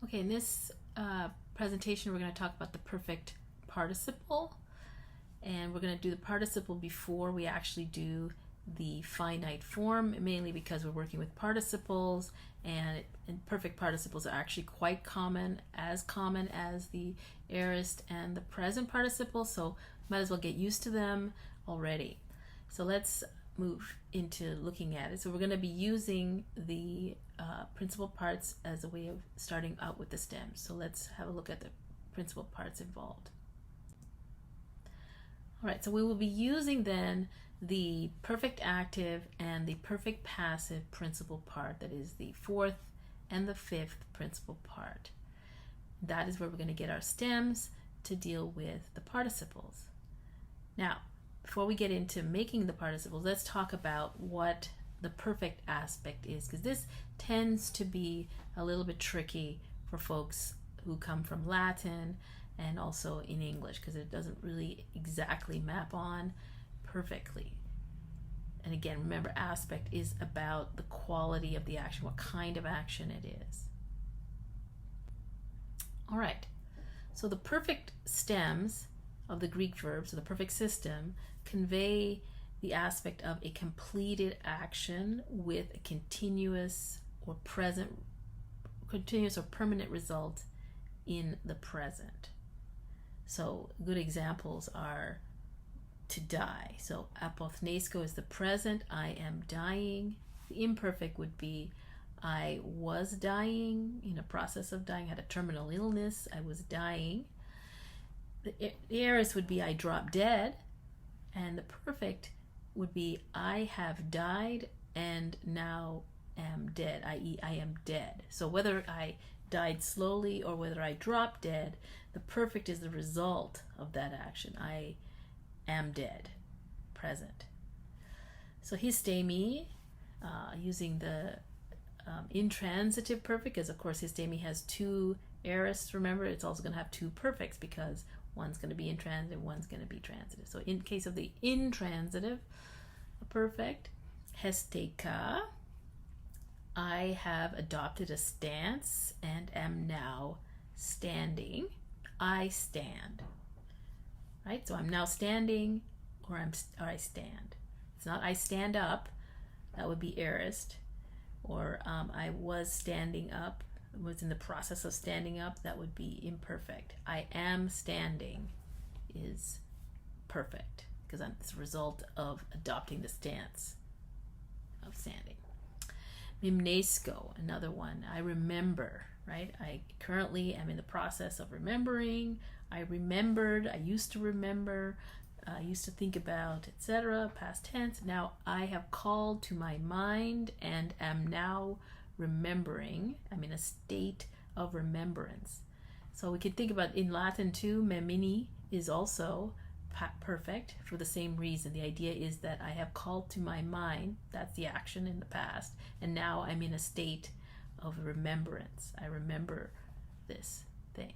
Okay, in this presentation, we're going to talk about the perfect participle, and we're going to do the participle before we actually do the finite form, mainly because we're working with participles, and perfect participles are actually quite common as the aorist and the present participle, so might as well get used to them already. So let's move into looking at it. So we're going to be using the principal parts as a way of starting out with the stems. So let's have a look at the principal parts involved. All right, so we will be using then the perfect active and the perfect passive principal part, that is the fourth and the fifth principal part. That is where we're going to get our stems to deal with the participles. Now, before we get into making the participles, let's talk about what the perfect aspect is, because this tends to be a little bit tricky for folks who come from Latin and also in English, because it doesn't really exactly map on perfectly. And again, remember, aspect is about the quality of the action, what kind of action it is. All right, so the perfect stems of the Greek verbs, so the perfect system, convey the aspect of a completed action with a continuous or permanent result in the present. So good examples are to die. So apothnesko is the present, I am dying. The imperfect would be I was dying, in a process of dying, had a terminal illness, I was dying. The aorist would be I drop dead, and the perfect would be I have died and now am dead, i.e. I am dead. So whether I died slowly or whether I dropped dead, the perfect is the result of that action. I am dead, present. So histemi, using the intransitive perfect, because of course histemi has two aorists. Remember, it's also going to have two perfects because one's going to be intransitive, one's going to be transitive. So in case of the intransitive perfect, hesteka, I have adopted a stance and am now standing. I stand. Right? So I'm now standing, or I stand. It's not I stand up. That would be aorist. Or I was standing up, was in the process of standing up. That would be imperfect. I am standing is perfect, because it's a result of adopting the stance of standing. Mimnesko, another one. I remember, right? I currently am in the process of remembering. I remembered, I used to remember, I used to think about, etc. Past tense. Now I have called to my mind and am now remembering. I'm in a state of remembrance. So we can think about in Latin too, memini is also perfect for the same reason. The idea is that I have called to my mind, that's the action in the past, and now I'm in a state of remembrance. I remember this thing.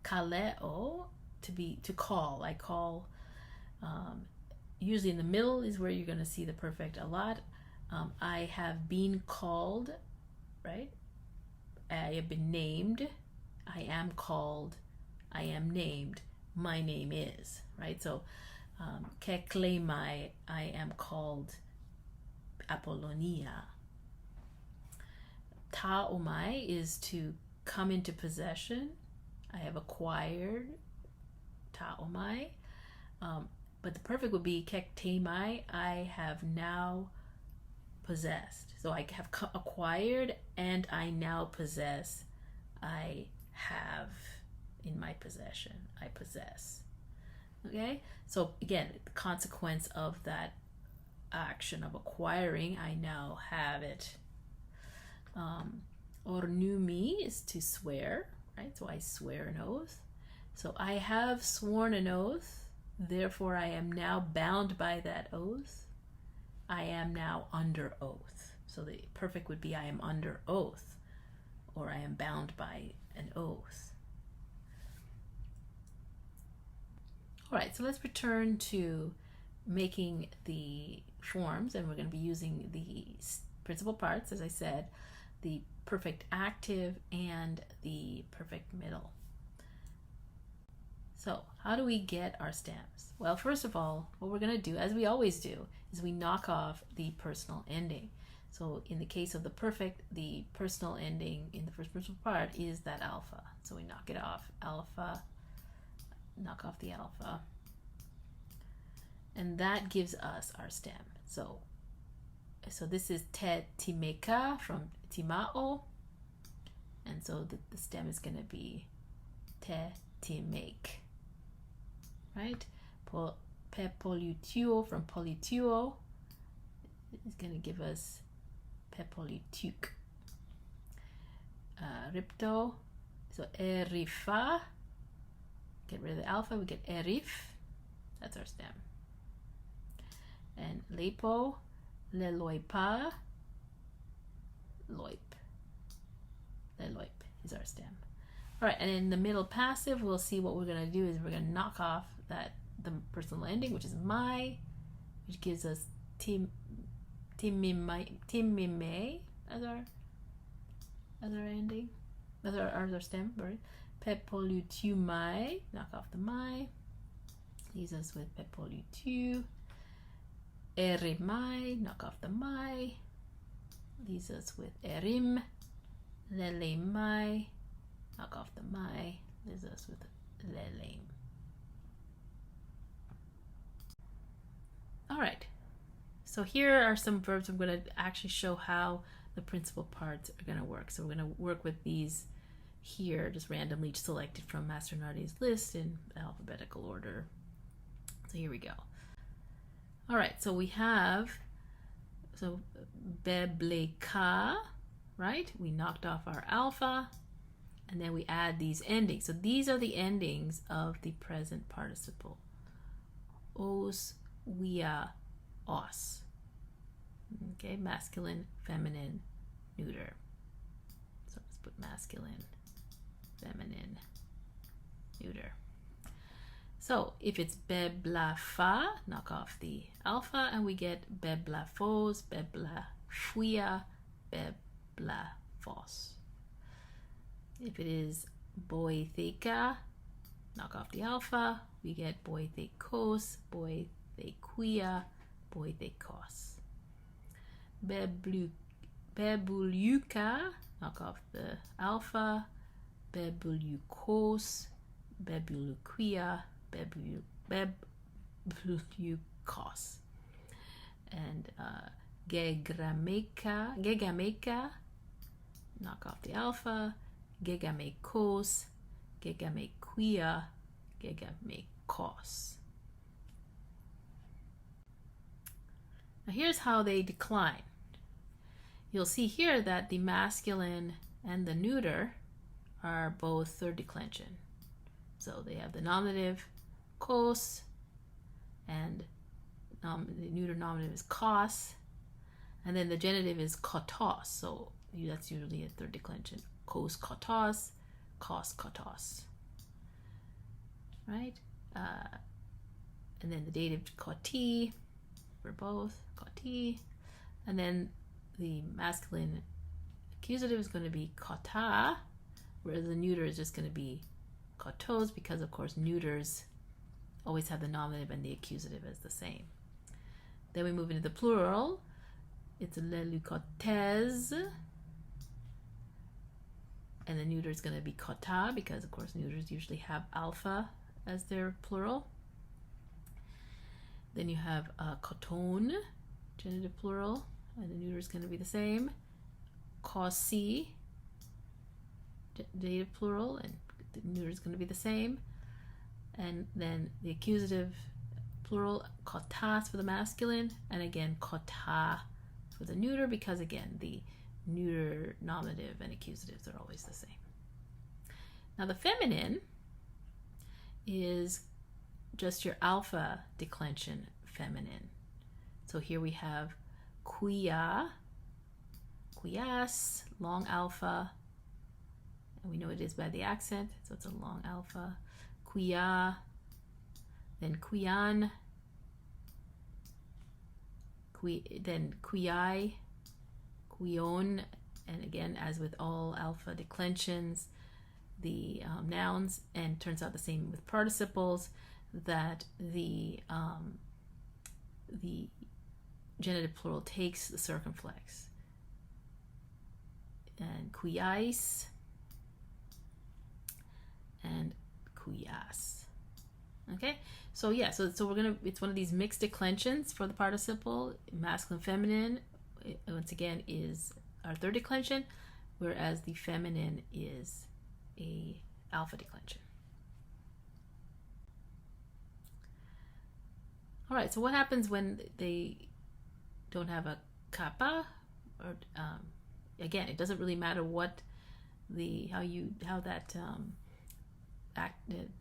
Kaleo, to call. I call. Usually in the middle is where you're going to see the perfect a lot. I have been called, right? I have been named. I am called. I am named. My name is, right? So keklemai, I am called Apollonia. Taomai is to come into possession. I have acquired taomai. But the perfect would be kektemai, I have now possessed. So I have acquired and I now possess. I have in my possession. I possess. Okay? So again, the consequence of that action of acquiring, I now have it. Ornumi is to swear, right? So I swear an oath. So I have sworn an oath, therefore I am now bound by that oath. I am now under oath. So the perfect would be I am under oath, or I am bound by an oath. All right, so let's return to making the forms, and we're going to be using the principal parts, as I said. The perfect active and the perfect middle. So how do we get our stems? Well, first of all, what we're going to do, as we always do, is we knock off the personal ending. So in the case of the perfect, the personal ending in the first person part is that alpha. So we knock it off, alpha, knock off the alpha. And that gives us our stem. So this is te timeka from timao. And so the stem is going to be te timake. Right? Pe polytuo from polytuo is going to give us pe polytuk. Ripto, so erifa, get rid of the alpha, we get erif, that's our stem. And lepo, leloipa, loip, leloip is our stem. All right, and in the middle passive, we'll see what we're going to do is we're going to knock off the personal ending, which is my, which gives us timime as our ending, as our stem. Right? Pepolutumai, knock off the my, leaves us with pepolutu. Erimai, knock off the my, leaves us with erim. Lelemai, knock off the my, leaves us with lelem. All right, so here are some verbs. I'm going to actually show how the principal parts are going to work. So we're going to work with these here, just randomly selected from Master Nardi's list in alphabetical order. So here we go. All right, so we have, so bebleka, right? We knocked off our alpha, and then we add these endings. So these are the endings of the present participle. Os, wea, os. Okay, masculine, feminine, neuter. So let's put masculine, feminine, neuter. So if it's beblafa, knock off the alpha, and we get beblafos, beblafuia, beblafos. If it is boetheka, knock off the alpha, we get boethekos, boethekuia, boethekos. Bebuliuka, knock off the alpha, bebuliukos, bebuluquia, bebulucos. And gegameka, knock off the alpha, gegamekos, gegamequia, gegamekos. Now here's how they decline. You'll see here that the masculine and the neuter are both third declension. So they have the nominative kos, and the neuter nominative is kos, and then the genitive is kotos. So that's usually a third declension. Kos kotos, kos kotos. Right? And then the dative koti for both, koti. And then the masculine accusative is going to be kota, whereas the neuter is just going to be kotos, because of course neuters always have the nominative and the accusative as the same. Then we move into the plural. It's lelucotes, and the neuter is going to be kota, because of course neuters usually have alpha as their plural. Then you have koton, genitive plural, and the neuter is going to be the same. Kosi, dative plural, and the neuter is going to be the same. And then the accusative plural, kotas for the masculine, and again kota for the neuter, because again the neuter nominative and accusatives are always the same. Now the feminine is just your alpha declension feminine. So here we have quia, quias, long alpha, and we know it is by the accent, so it's a long alpha. Quia, then quian, then quiai, quion, And again, as with all alpha declensions, the nouns, and turns out the same with participles, that the genitive plural takes the circumflex. And cuiais and cuias. Okay, so yeah, so it's one of these mixed declensions for the participle. Masculine, feminine, once again, is our third declension, whereas the feminine is a alpha declension. All right, so what happens when they don't have a kappa? Or again, it doesn't really matter what how that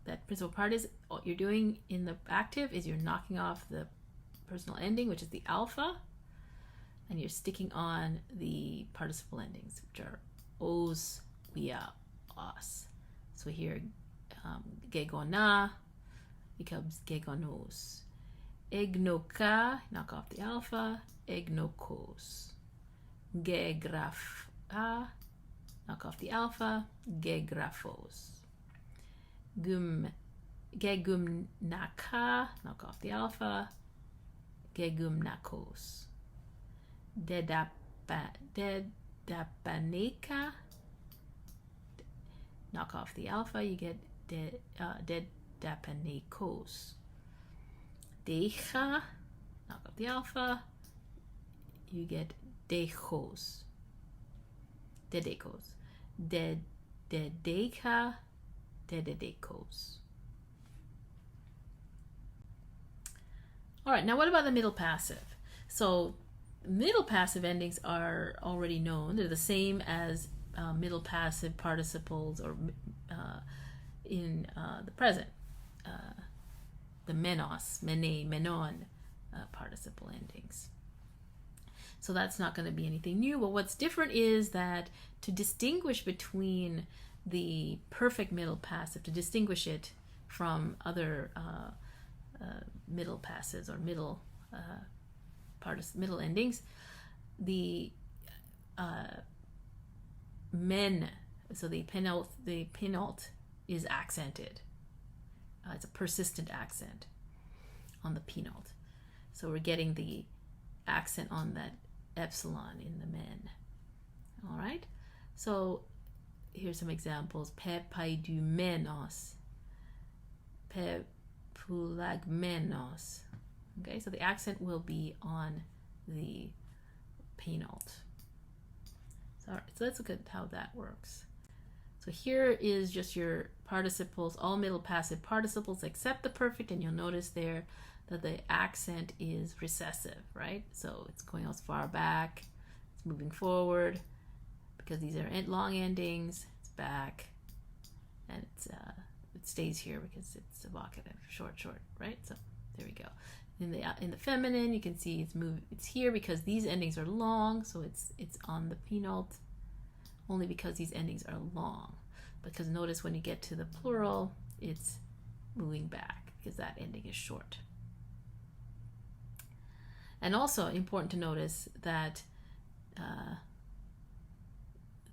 that principal part is. What you're doing in the active is you're knocking off the personal ending, which is the alpha, and you're sticking on the participle endings, which are os, wia, os. So here, gegona becomes gegonos. Egnoka, knock off the alpha, egnokos. Gegrapha, knock off the alpha, gegraphos. Gegumnaka, knock off the alpha, gegumnakos. Dedapaneka, knock off the alpha, you get dedapanekos. Deja, knock off the alpha, you get dejos. Dedecos. Dedeca, dedecos. All right, now what about the middle passive? So middle passive endings are already known. They're the same as middle passive participles or in the present. The menos, mene, menon participle endings. So that's not going to be anything new. But what's different is that to distinguish between the perfect middle passive, to distinguish it from other middle passives or middle endings, the men, so the penult is accented. It's a persistent accent on the penult. So we're getting the accent on that epsilon in the men. All right? So here's some examples. Pe paidumenos. Pe pulagmenos. Okay, so the accent will be on the penult. So, all right, so let's look at how that works. So here is just your participles, all middle passive participles except the perfect, and you'll notice there that the accent is recessive, right? So it's going as far back, it's moving forward, because these are long endings, it's back, and it stays here because it's evocative, short, right? So there we go. In the feminine, you can see it's here because these endings are long, so it's on the penult only because these endings are long. Because notice when you get to the plural, it's moving back because that ending is short. And also important to notice that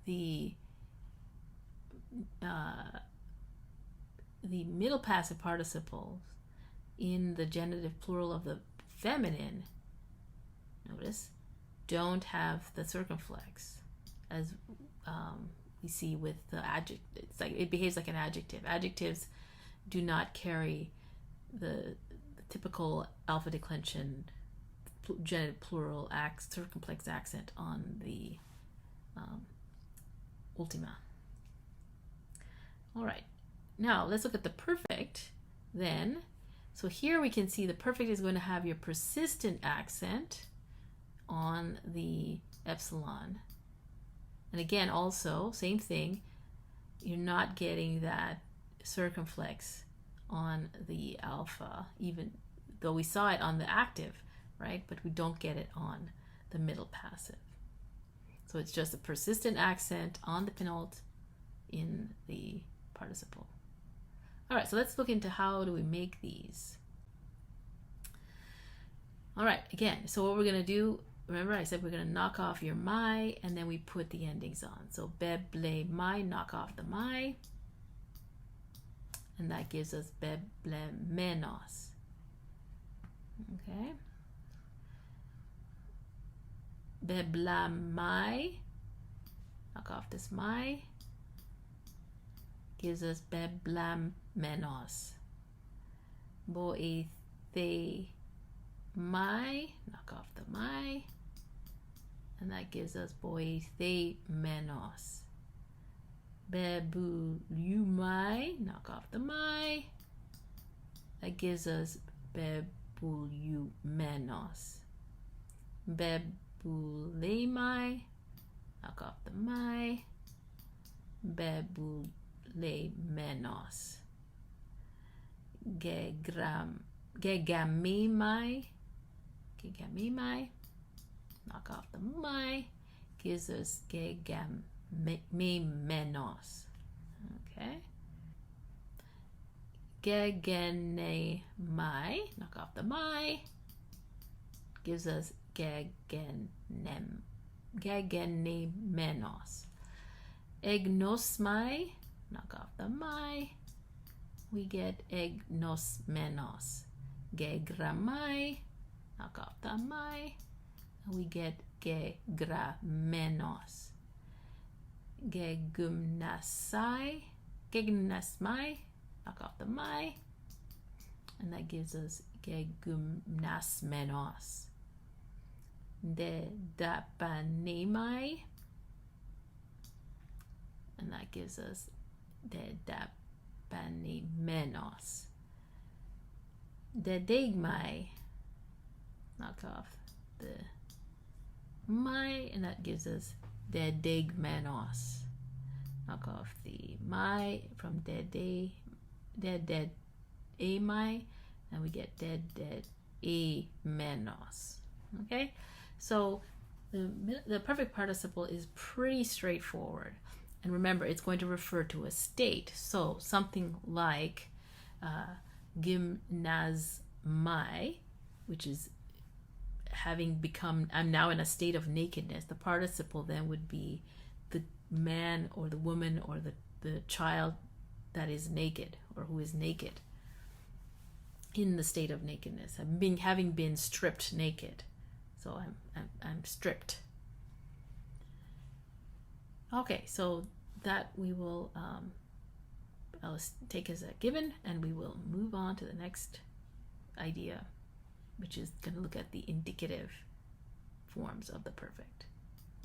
the middle passive participles in the genitive plural of the feminine, notice, don't have the circumflex, as we see with the adjective. It's like it behaves like an adjective. Adjectives do not carry the typical alpha declension genitive plural circumflex accent on the ultima. All right, now let's look at the perfect then. So here we can see the perfect is going to have your persistent accent on the epsilon. And again, also, same thing, you're not getting that circumflex on the alpha, even though we saw it on the active, right? But we don't get it on the middle passive. So it's just a persistent accent on the penult in the participle. All right, so let's look into how do we make these. All right, again, so what we're going to do remember I said we're going to knock off your my, and then we put the endings on. So beble my, knock off the my, and that gives us beblemenos. Okay. Beblamai, knock off this my, gives us beblamenos. Boethe my, knock off the my, and that gives us boethe menos. Bebulumai, knock off the my, that gives us bebulumenos. Bebulemai, knock off the my, bebulemenos. Gegamemai, knock off the my, gives us gegamemenos. Okay. Gegenemai, knock off the my, gives us gegenemenos. Egnosmai, knock off the my, we get egnosmenos. Gegramai, knock off the my, and we get gegramenos. Gegumnasai, knock off the my, and that gives us gegumnasmenos. Dedapanemai, and that gives us dedapanemenos. Dedegmai, knock off the my, and that gives us dedegmenos. Knock off the my from dedemai, and we get dedemenos. Okay, so the perfect participle is pretty straightforward. And remember, it's going to refer to a state. So something like gymnasmai, which is having become, I'm now in a state of nakedness. The participle then would be the man or the woman or the child that is naked or who is naked in the state of nakedness. Having been stripped naked. So I'm stripped. Okay, so that we will I'll take as a given, and we will move on to the next idea, which is going to look at the indicative forms of the perfect.